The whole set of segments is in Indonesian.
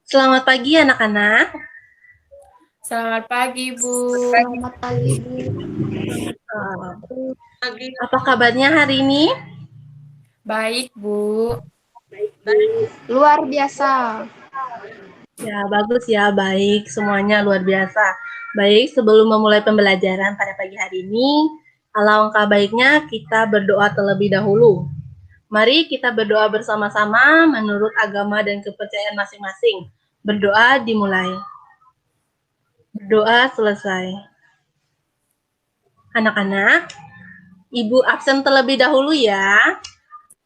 Selamat pagi anak-anak. Selamat pagi, Bu. Selamat pagi, Bu. Apa kabarnya hari ini? Baik, Bu. Luar biasa. Ya, bagus ya, baik. Semuanya luar biasa. Baik, sebelum memulai pembelajaran pada pagi hari ini, alangkah baiknya kita berdoa terlebih dahulu. Mari kita berdoa bersama-sama menurut agama dan kepercayaan masing-masing. Berdoa dimulai. Berdoa selesai. Anak-anak, Ibu absen terlebih dahulu ya.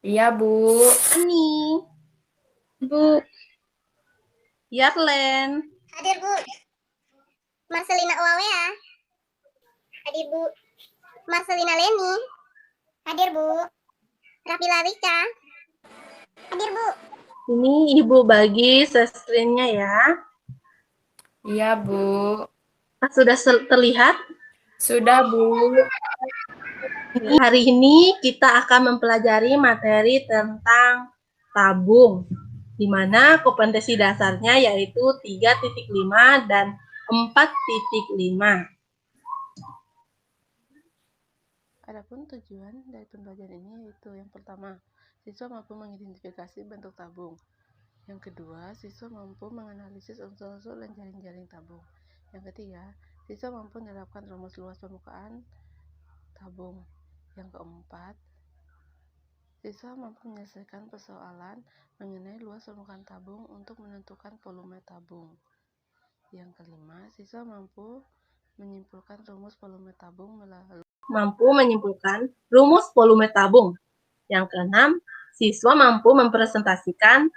Iya, Bu. Ani, Bu. Yarlen, Hadir, Bu. Marcelina Uwawea. Hadir, Bu. Marcelina Leni. Hadir, Bu. Rafila Rika. Hadir, Bu. ini Ibu bagi screen-nya ya. Iya, Bu. Sudah terlihat? Sudah, Bu. Hari ini kita akan mempelajari materi tentang tabung, di mana kompetensi dasarnya yaitu 3.5 dan 4.5. Adapun tujuan dari pembelajaran ini yaitu yang pertama, siswa mampu mengidentifikasi bentuk tabung. Yang kedua, siswa mampu menganalisis unsur-unsur dan jaring-jaring tabung. Yang ketiga, siswa mampu menerapkan rumus luas permukaan tabung. Yang keempat, siswa mampu menyelesaikan persoalan mengenai luas permukaan tabung untuk menentukan volume tabung. Yang kelima, siswa mampu menyimpulkan rumus volume tabung Yang keenam, siswa mampu mempresentasikan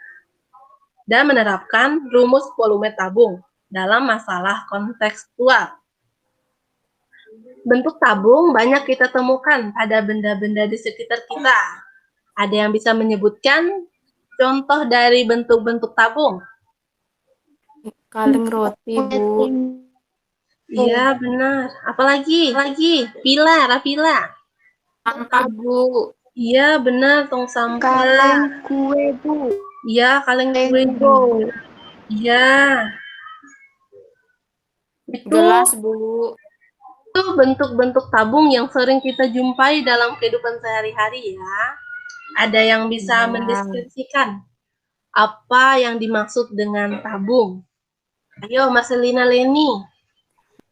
dan menerapkan rumus volume tabung dalam masalah kontekstual. Bentuk tabung banyak kita temukan pada benda-benda di sekitar kita. Ada yang bisa menyebutkan contoh dari bentuk-bentuk tabung? Kaleng roti, Bu. Iya, benar. Apalagi? Rafila. Sampah, Bu. Iya, benar, tong sampah. Kaleng kue, Bu. Iya, kaleng kue, Bu. Iya. Gelas, Bu. Itu bentuk-bentuk tabung yang sering kita jumpai dalam kehidupan sehari-hari ya. Ada yang bisa mendeskripsikan apa yang dimaksud dengan tabung? Ayo, Marcelina Leni.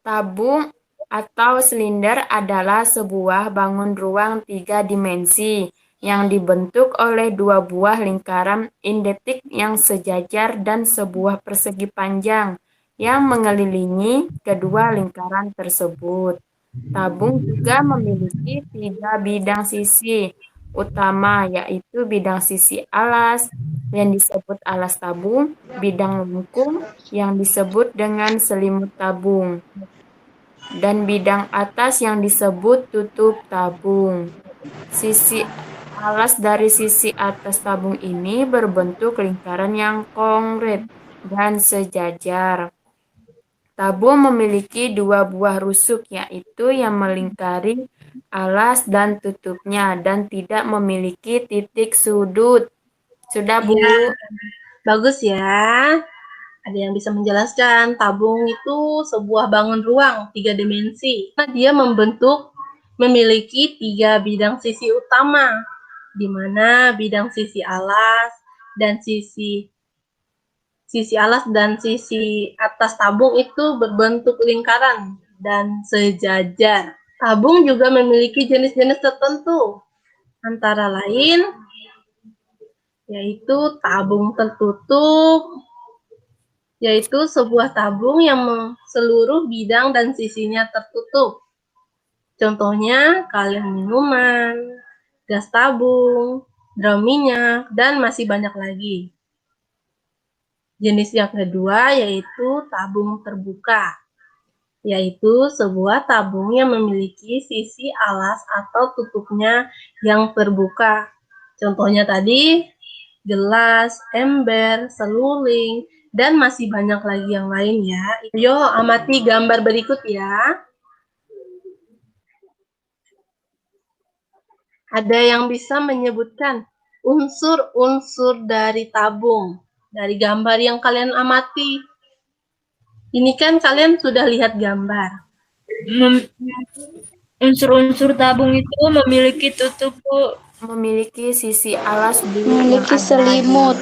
Tabung atau silinder adalah sebuah bangun ruang 3 dimensi yang dibentuk oleh dua buah lingkaran identik yang sejajar dan sebuah persegi panjang yang mengelilingi kedua lingkaran tersebut. Tabung juga memiliki 3 bidang sisi utama, yaitu bidang sisi alas yang disebut alas tabung, bidang lengkung yang disebut dengan selimut tabung, dan bidang atas yang disebut tutup tabung. Sisi alas dari sisi atas tabung ini berbentuk lingkaran yang konkret dan sejajar. Tabung memiliki dua buah rusuk, yaitu yang melingkari alas dan tutupnya, dan tidak memiliki titik sudut. Sudah, Bu? Ya, bagus ya. Ada yang bisa menjelaskan, tabung itu sebuah bangun ruang 3 dimensi. Nah, dia memiliki 3 bidang sisi utama, di mana bidang sisi alas dan sisi atas tabung itu berbentuk lingkaran dan sejajar. Tabung juga memiliki jenis-jenis tertentu, antara lain yaitu tabung tertutup, yaitu sebuah tabung yang seluruh bidang dan sisinya tertutup. Contohnya kaleng minuman, gas tabung, drum minyak, dan masih banyak lagi. Jenis yang kedua yaitu tabung terbuka, yaitu sebuah tabung yang memiliki sisi alas atau tutupnya yang terbuka. Contohnya tadi, gelas, ember, seluling, dan masih banyak lagi yang lain ya. Yo, amati gambar berikut ya. Ada yang bisa menyebutkan unsur-unsur dari tabung dari gambar yang kalian amati. Ini kan kalian sudah lihat gambar. Unsur-unsur tabung itu memiliki tutup, Bu. Memiliki sisi alas, Bu, yang Memiliki ada selimut.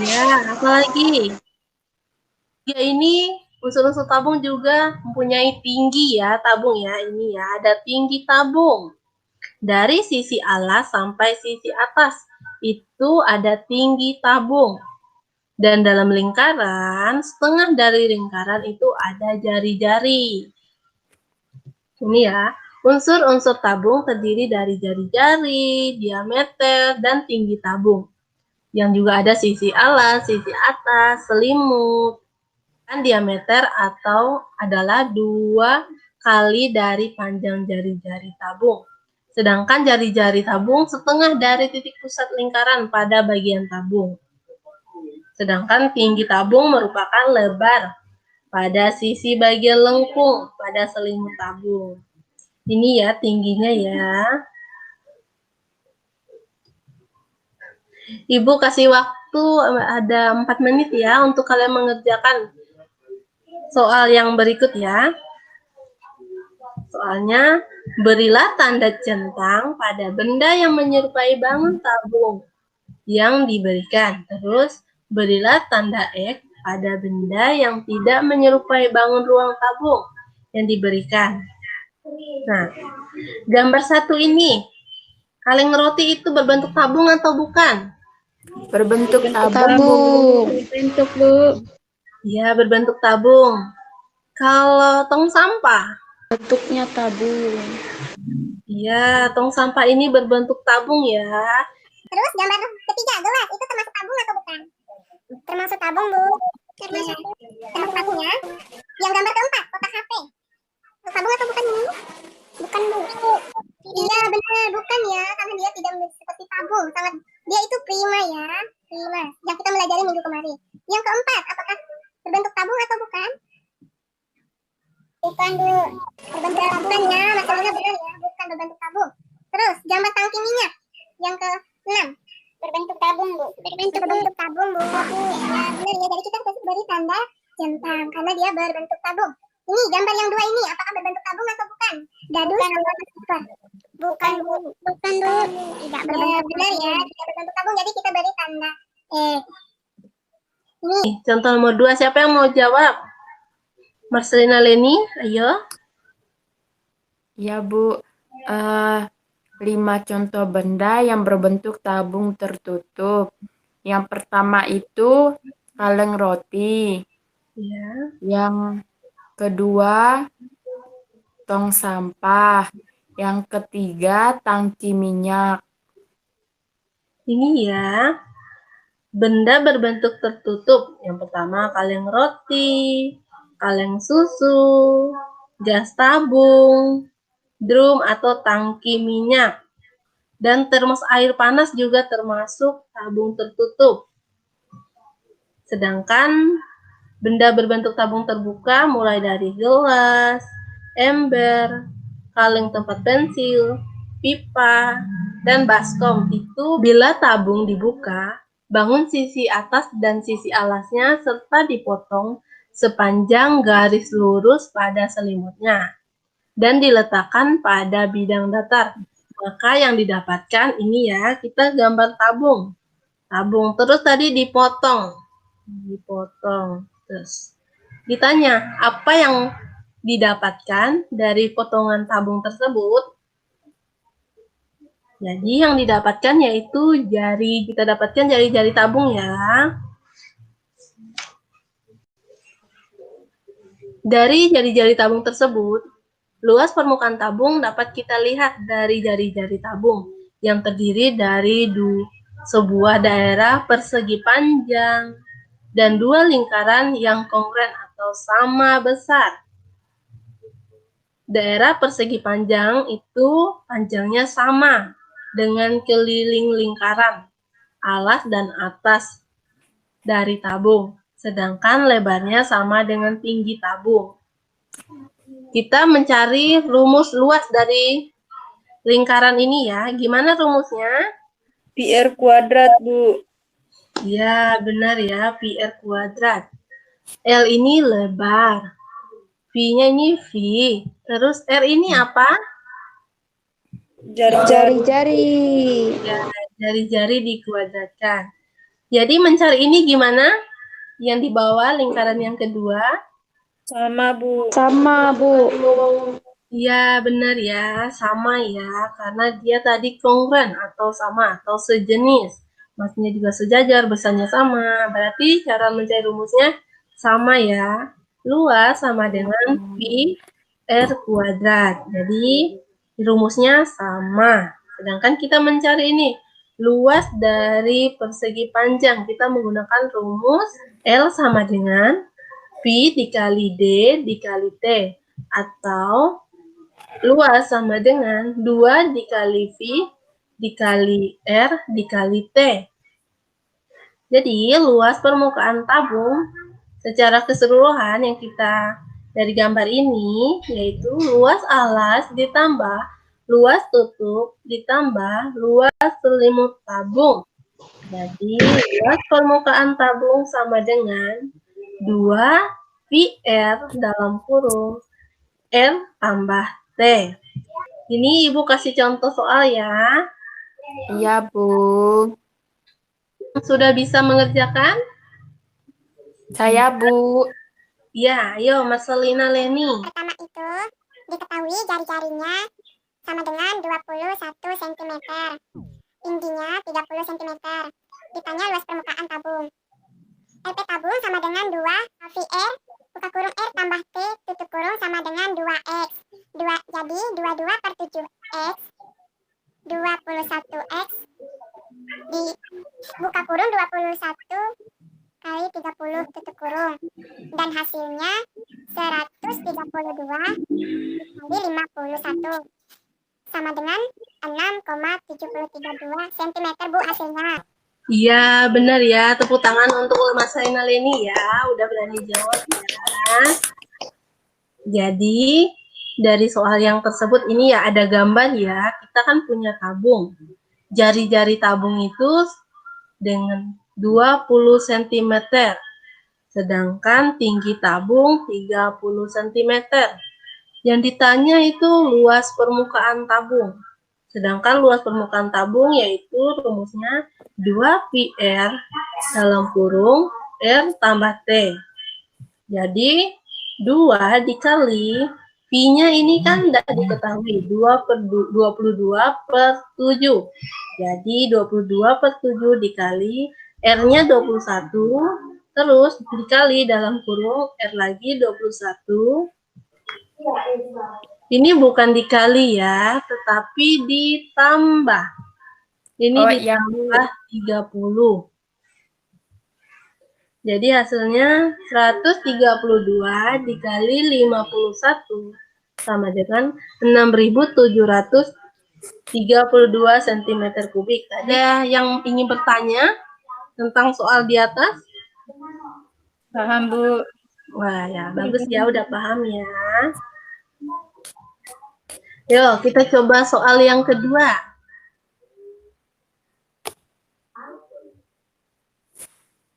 Iya, apalagi? Ya ini unsur-unsur tabung juga mempunyai tinggi ya, tabung ya. Ini ya, ada tinggi tabung. Dari sisi alas sampai sisi atas itu ada tinggi tabung. Dan dalam lingkaran, setengah dari lingkaran itu ada jari-jari. Ini ya, unsur-unsur tabung terdiri dari jari-jari, diameter, dan tinggi tabung. Yang juga ada sisi alas, sisi atas, selimut, dan diameter atau adalah 2 kali dari panjang jari-jari tabung. Sedangkan jari-jari tabung setengah dari titik pusat lingkaran pada bagian tabung. Sedangkan tinggi tabung merupakan lebar pada sisi bagian lengkung pada selimut tabung. Ini ya tingginya ya. Ibu kasih waktu ada 4 menit ya untuk kalian mengerjakan soal yang berikut ya. Soalnya, berilah tanda centang pada benda yang menyerupai bangun tabung yang diberikan. Terus, berilah tanda X pada benda yang tidak menyerupai bangun ruang tabung yang diberikan. Nah, gambar 1 ini, kaleng roti itu berbentuk tabung atau bukan? berbentuk tabung, Bu. Tabung. Bentuk, Bu. Ya, berbentuk tabung. Kalau tong sampah? Bentuknya tabung. Iya, tong sampah ini berbentuk tabung ya. Terus gambar ketiga, gelas, itu termasuk tabung atau bukan? Termasuk tabung, Bu. Termasuk tabung ya. Yang gambar keempat, kotak HP. Tabung atau bukan, Bu? Bukan, Bu. Iya, benar, bukan ya. Karena dia tidak seperti tabung. Sangat, dia itu prima ya. Prima. Yang kita pelajari minggu kemarin. Yang keempat, apakah berbentuk tabung atau bukan? Bukan, Bu. Berbentuk tabung ya. Masalahnya benar ya. Bukan berbentuk tabung. Terus, gambar tangki minyak. Yang ke-6. Berbentuk tabung, Bu. Berbentuk tabung, Bu. Ya, benar ya. Jadi kita harus beri tanda centang. Karena dia berbentuk tabung. Ini, gambar yang 2 ini. Apakah berbentuk tabung atau bukan? Dadu sama super. Bukan, Bu. Bukan, Bu. Tidak berbentuk benar ya. Tidak berbentuk tabung. Jadi kita beri tanda Ini. Contoh nomor 2, siapa yang mau jawab? Marcelina Leni, ayo. Ya, Bu. 5 contoh benda yang berbentuk tabung tertutup. Yang pertama itu kaleng roti. Ya. Yang kedua, tong sampah. Yang ketiga, tangki minyak. Ini ya. Benda berbentuk tertutup. Yang pertama kaleng roti, kaleng susu, gas tabung, drum atau tangki minyak. Dan termos air panas juga termasuk tabung tertutup. Sedangkan benda berbentuk tabung terbuka mulai dari gelas, ember, kaleng tempat pensil, pipa, dan baskom itu bila tabung dibuka, bangun sisi atas dan sisi alasnya serta dipotong sepanjang garis lurus pada selimutnya dan diletakkan pada bidang datar. Maka yang didapatkan ini ya, kita gambar tabung. Tabung terus tadi dipotong. Terus ditanya, apa yang didapatkan dari potongan tabung tersebut? Jadi yang didapatkan yaitu jari, kita dapatkan jari-jari tabung ya. Dari jari-jari tabung tersebut, luas permukaan tabung dapat kita lihat dari jari-jari tabung yang terdiri dari sebuah daerah persegi panjang dan 2 lingkaran yang kongruent atau sama besar. Daerah persegi panjang itu panjangnya sama dengan keliling lingkaran alas dan atas dari tabung, sedangkan lebarnya sama dengan tinggi tabung. Kita mencari rumus luas dari lingkaran ini ya. Gimana rumusnya? Pi R kuadrat, Bu. Ya, benar ya, pi R kuadrat. L ini lebar. V-nya ini V. Terus R ini apa? Jari-jari. Ya, jari-jari dikuadratkan. Jadi mencari ini gimana? Yang di bawah lingkaran yang kedua. Sama, Bu. Sama, Bu. Iya, benar ya. Sama ya. Karena dia tadi kongruent atau sama atau sejenis. Maksudnya juga sejajar, besarnya sama. Berarti cara mencari rumusnya sama ya. Luas sama dengan pi R kuadrat. Jadi rumusnya sama. Sedangkan kita mencari ini luas dari persegi panjang. Kita menggunakan rumus L sama dengan Pi dikali D dikali T. Atau luas sama dengan 2 dikali V dikali R dikali T. Jadi luas permukaan tabung secara keseluruhan yang kita dari gambar ini yaitu luas alas ditambah luas tutup ditambah luas selimut tabung. Jadi luas permukaan tabung sama dengan 2 PR dalam kurung R tambah T. Ini Ibu kasih contoh soal ya. Iya, Bu. Sudah bisa mengerjakan? Saya, Bu. Ya, ayo Mas Selina Leni. Pertama itu diketahui jari-jarinya sama dengan 21 cm. Tingginya 30 cm. Ditanya luas permukaan tabung. LP tabung sama dengan 2 VR buka kurung R tambah T tutup kurung sama dengan 2X. Jadi 22 per 7X 21X di buka kurung 21 kali 30 tutup kurung. Dan hasilnya 132 kali 51 sama dengan 6,732 cm Bu hasilnya. Iya, benar ya. Tepuk tangan untuk Mas Selina Leni ya. Udah berani jawab ya. Jadi, dari soal yang tersebut ini ya ada gambar ya. Kita kan punya tabung. Jari-jari tabung itu dengan 20 cm. Sedangkan tinggi tabung 30 cm. Yang ditanya itu luas permukaan tabung. Sedangkan luas permukaan tabung yaitu rumusnya 2PR dalam kurung R tambah T. Jadi 2 dikali P-nya ini kan tidak diketahui 2 per 22 per 7. Jadi 22 per 7 dikali R-nya 21 terus dikali dalam kurung R lagi 21. Ini bukan dikali ya, tetapi ditambah. Ini ditambah 30. Jadi hasilnya 132 dikali 51 sama dengan 6.732 cm kubik. Ada yang ingin bertanya tentang soal di atas? Paham, Bu. Wah, ya bagus ya, udah paham ya. Yuk, kita coba soal yang kedua.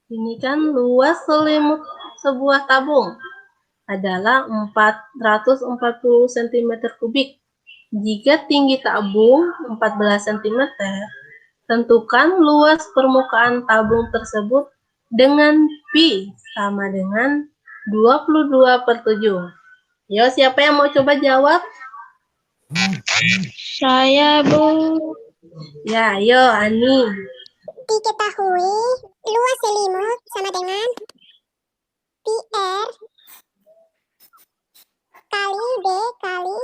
Ini kan luas selimut sebuah tabung adalah 440 cm kubik. Jika tinggi tabung 14 cm, tentukan luas permukaan tabung tersebut dengan Pi sama dengan 22 per 7. Yo, siapa yang mau coba jawab? Saya, Bu. Ya, yo Ani. Diketahui luas selimut sama dengan PR kali D kali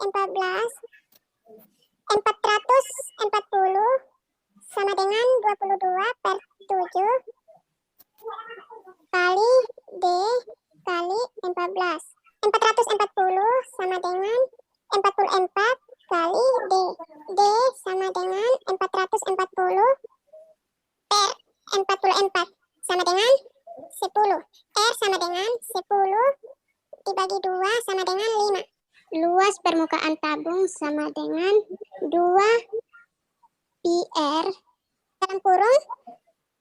440 sama dengan 22 per 7 kali D kali 14. 440 sama dengan 44 kali D. D sama dengan 440 per 44 sama dengan 10. R sama dengan 10 dibagi 2 sama dengan 5. Luas permukaan tabung sama dengan 2 PR dalam kurung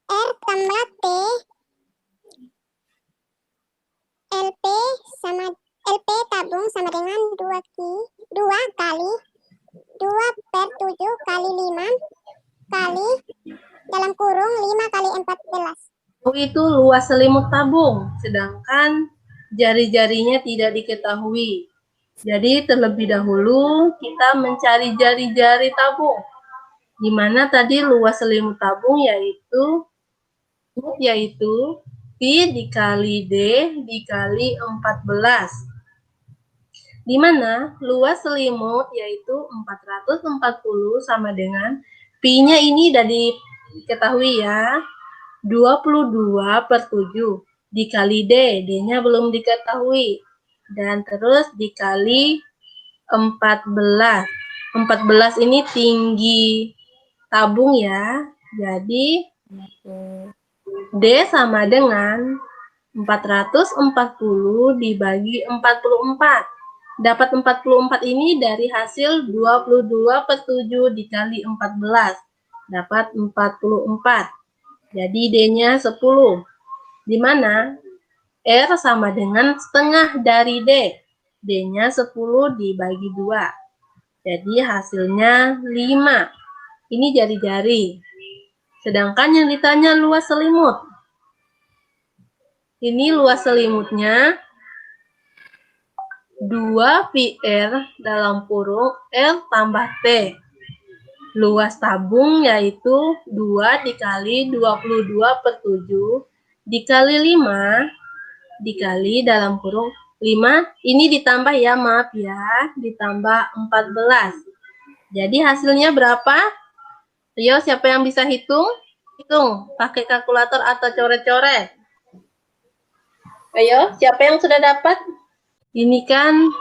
R tambah T, LP tabung sama dengan 2 kali 2/7 kali 5 kali dalam kurung 5 kali 14. Itu luas selimut tabung, sedangkan jari-jarinya tidak diketahui. Jadi terlebih dahulu kita mencari jari-jari tabung. Di mana tadi luas selimut tabung yaitu P dikali D dikali 14. Di mana luas selimut yaitu 440 sama dengan Pi-nya ini sudah diketahui ya. 22/7 dikali D, D-nya belum diketahui. Dan terus dikali 14. 14 ini tinggi tabung ya. Jadi D sama dengan 440 dibagi 44. Dapat 44 ini dari hasil 22/7 dikali 14. Dapat 44. Jadi D-nya 10. Di mana R sama dengan setengah dari D. D-nya 10 dibagi 2. Jadi hasilnya 5. Ini jari-jari. Sedangkan yang ditanya luas selimut. Ini luas selimutnya 2πr dalam kurung L tambah T. Luas tabung yaitu 2 dikali 22/7 dikali 5 dikali dalam kurung 5. Ini ditambah ya, maaf ya, ditambah 14. Jadi hasilnya berapa? Ayo, siapa yang bisa hitung? Hitung pakai kalkulator atau coret-coret. Ayo, siapa yang sudah dapat? Ini kan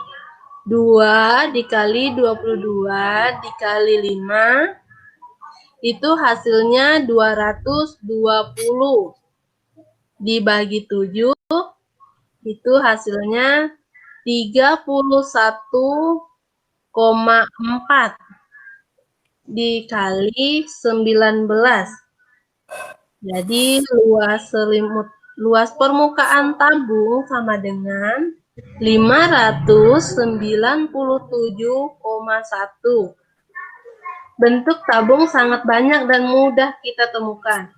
2 dikali 22 dikali 5, itu hasilnya 220. Dibagi 7, itu hasilnya 31,4 dikali 19. Jadi luas permukaan tabung sama dengan 597,1. Bentuk tabung sangat banyak dan mudah kita temukan.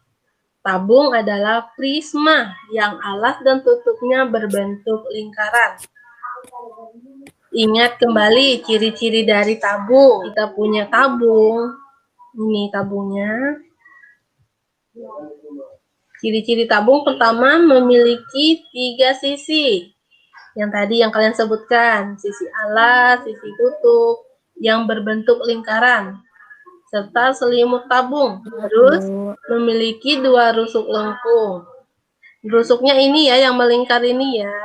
Tabung adalah prisma yang alas dan tutupnya berbentuk lingkaran. Ingat kembali ciri-ciri dari tabung. Kita punya tabung. Ini tabungnya. Ciri-ciri tabung pertama memiliki 3 sisi. Yang tadi yang kalian sebutkan, sisi alas, sisi tutup, yang berbentuk lingkaran, serta selimut tabung. Terus memiliki 2 rusuk lengkung. Rusuknya ini ya, yang melingkar ini ya.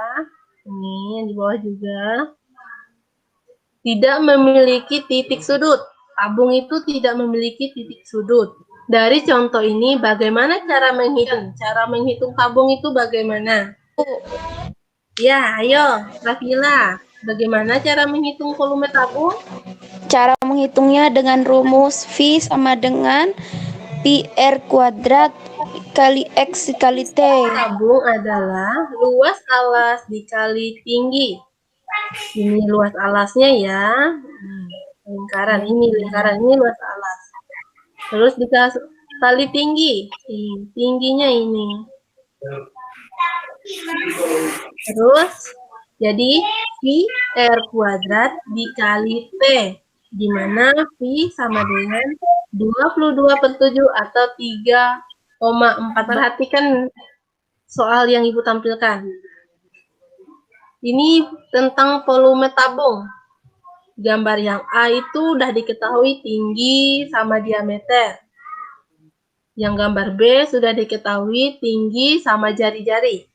Ini yang di bawah juga. Tidak memiliki titik sudut. Tabung itu tidak memiliki titik sudut. Dari contoh ini, bagaimana cara menghitung? Cara menghitung tabung itu bagaimana? Ya, ayo, Rafila. Bagaimana cara menghitung volume tabung? Cara menghitungnya dengan rumus V sama dengan PR kuadrat kali X dikali T. Tabung adalah luas alas dikali tinggi. Ini luas alasnya ya. Lingkaran, ini luas alas. Terus dikali tinggi. Tingginya ini. Terus jadi V R kuadrat dikali T, di mana V sama dengan 22/7 atau 3,4. Perhatikan soal yang Ibu tampilkan. Ini tentang volume tabung. Gambar yang A itu udah diketahui tinggi sama diameter. Yang gambar B sudah diketahui tinggi sama jari-jari.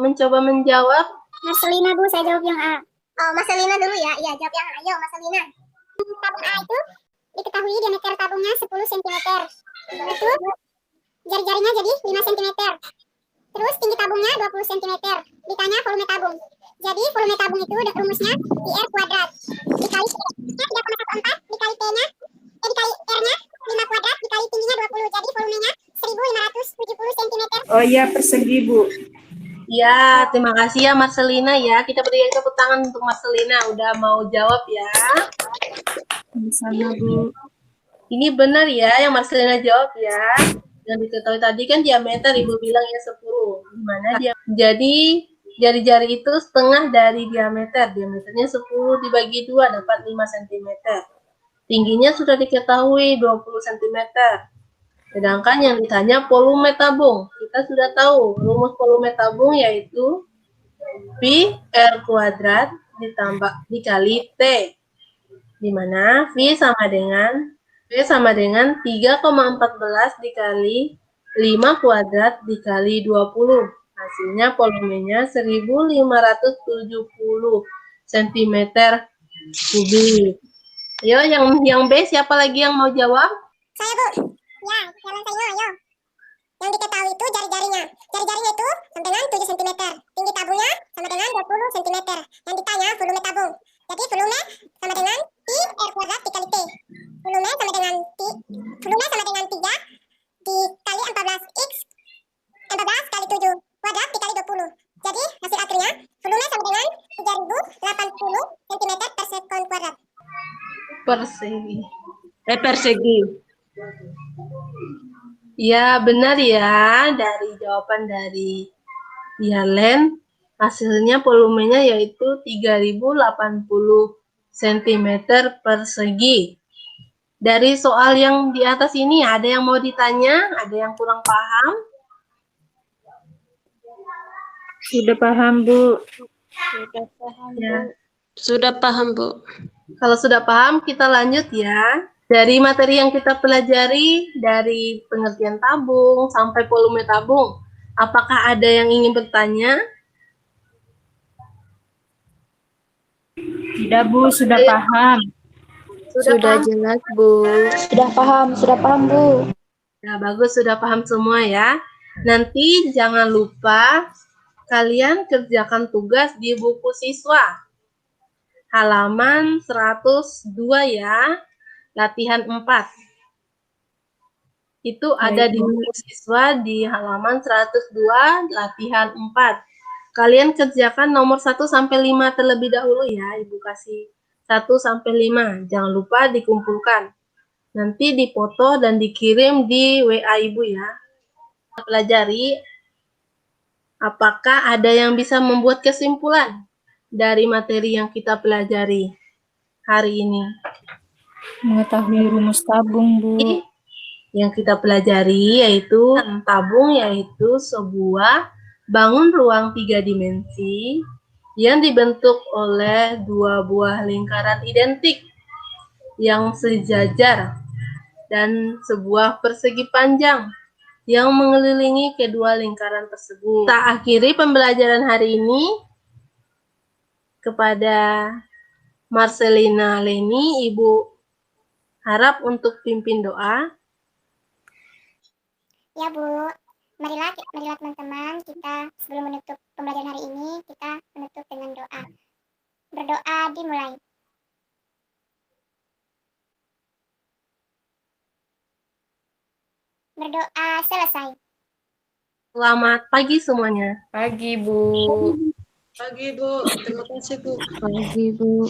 Mencoba menjawab. Marcelina Bu, saya jawab yang A. Oh, Marcelina dulu ya. Iya, jawab yang A. Ayo, Marcelina. Tabung A itu diketahui diameter tabungnya 10 cm. Itu jari-jarinya jadi 5 cm. Terus tinggi tabungnya 20 cm. Ditanya volume tabung. Jadi volume tabung itu rumusnya PR kuadrat. Dikali nya 3,14 dikali T-nya, dikali R-nya 5 kuadrat dikali tingginya 20. Jadi volumenya 1570 Oh iya, persegi, Bu. Ya, terima kasih ya Marcelina ya. Kita berikan tepuk tangan untuk Marcelina udah mau jawab ya. Sama, Bu. Ini benar ya yang Marcelina jawab ya. Yang diketahui tadi kan diameter Ibu bilang ya 10. Gimana dia? Jadi jari-jari itu setengah dari diameter. Diameternya 10 dibagi 2 dapat 5 cm. Tingginya sudah diketahui 20 cm. Sedangkan yang ditanya volume tabung. Kita sudah tahu rumus volume tabung yaitu Pi R kuadrat dikali T. Di mana V sama dengan 3,14 dikali 5 kuadrat dikali 20. Hasilnya volumenya 1570 cm kubik. Yo, yang B siapa lagi yang mau jawab? Saya, Bu. Ya, jalan saya, ayo. Yang diketahui itu jari-jarinya. Jari-jarinya itu sama dengan 7 cm. Tinggi tabungnya sama dengan 20 cm. Yang ditanya volume tabung. Jadi volume sama dengan Pi R kuadrat dikali T. Volume sama dengan 3 dikali 14 X 14 kali 7 kuadrat dikali 20. Jadi hasil akhirnya volume sama dengan 3080 cm per sekon kuadrat. Persegi. Persegi. Ya, benar ya. Dari jawaban dari Yalen, hasilnya volumenya yaitu 3080 cm persegi. Dari soal yang di atas ini, ada yang mau ditanya? Ada yang kurang paham? Sudah paham, Bu. Ya. Sudah paham, Bu. Kalau sudah paham, kita lanjut ya. Dari materi yang kita pelajari, dari pengertian tabung sampai volume tabung, apakah ada yang ingin bertanya? Tidak, Bu, sudah paham. Sudah jelas, Bu. Sudah paham, Bu. Ya, bagus, sudah paham semua ya. Nanti jangan lupa kalian kerjakan tugas di buku siswa. Halaman 102 ya. Latihan 4. Itu ada di buku siswa di halaman 102, latihan 4. Kalian kerjakan nomor 1 sampai 5 terlebih dahulu ya. Ibu kasih 1 sampai 5. Jangan lupa dikumpulkan. Nanti dipoto dan dikirim di WA Ibu ya. Pelajari apakah ada yang bisa membuat kesimpulan dari materi yang kita pelajari hari ini. Mengetahui rumus tabung, Bu. Yang kita pelajari yaitu tabung, yaitu sebuah bangun ruang 3 dimensi yang dibentuk oleh 2 buah lingkaran identik yang sejajar dan sebuah persegi panjang yang mengelilingi kedua lingkaran tersebut. Kita akhiri pembelajaran hari ini kepada Marcelina Leni, Ibu harap untuk pimpin doa. Ya, Bu. Marilah teman-teman, kita sebelum menutup pembelajaran hari ini, kita menutup dengan doa. Berdoa dimulai. Berdoa selesai. Selamat pagi semuanya. Pagi, Bu. Pagi, Bu. Terima kasih, Bu. Pagi, Bu.